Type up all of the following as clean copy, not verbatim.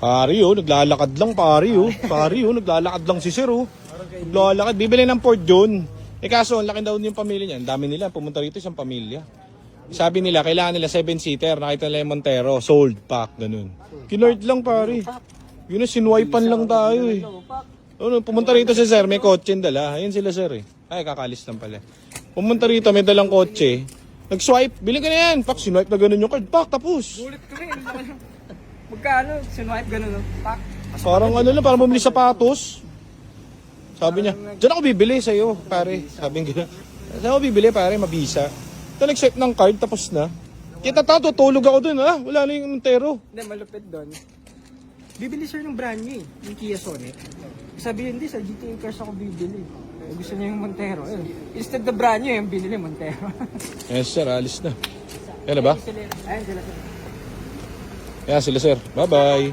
Pari oh, naglalakad lang pari oh. Pari oh, naglalakad lang si sir oh. Naglalakad, bibili ng Ford John. Eh kaso, ang laki daw yung pamilya niya. Ang dami nila, pumunta rito isang pamilya. Sabi nila, kailangan nila 7-seater. Nakita nila yung Montero, sold pack, ganun. Kinord lang pari. Yun na, sinwipan lang tayo eh. Ano, pumunta rito si sir, may kotse dala. Ayun sila sir eh. Ay, kakalis lang pala. Pumunta rito, may dalang kotse. Nag-swipe, bilhin ka na yan. Pak, sinwipe na ganun yung card. Pak, tapos. Gulit ko rin. Magkano? Sinwipe ganun, no? Pak. Parang ano lang, parang bumili sapatos. Sabi niya, dyan ako bibili sa'yo, pare. Sabi niya, saan ako bibili, pare, mabisa. Ito, nag-swipe ng card, tapos na. Kita tao, tutulog ako dun, ha? Wala na yung Montero. Hindi, malupit doon. Bibili sir ng brand new, yung Kia Sonic. Sabi hindi, sa GTA Cars ako bibili. Gusto niya yung Montero. Instead the brand new, yung binili Montero. Yes, sir, alis na. Yan na ba? Ayun sila sir. Yan sila, sir. Bye-bye.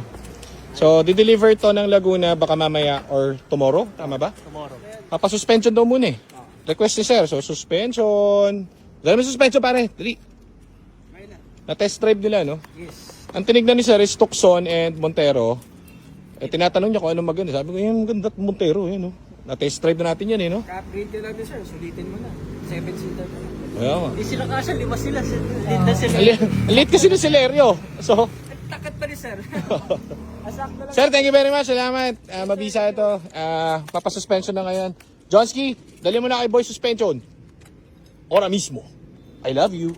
So, di-deliver to ng Laguna baka mamaya or tomorrow. Tama ba? Tomorrow. Papa-suspension daw muna eh. Request ni sir. So, suspension. Dali mo suspension, pare. Dali. Na-test drive nila, no? Yes. Ang tinignan ni sir is Tucson and Montero. Eh, tinatanong niya kung anong maganda. Sabi ko, yung maganda at Montero, yun, no? Na-test drive na natin yan, eh, no? Ka-upgrade ka natin sir, sulitin mo na. 7-seater pa na. Kaya nga. Hindi sila kasya, 5 sila. Linda sila. Late kasi na si Lerio. So, Takat pa ni sir. Asakto lang. sir, thank you very much. Salamat. Mabisa ito. Papasuspension na ngayon. Johnsky, dali mo na kay Boy Suspension. Ora mismo. I love you.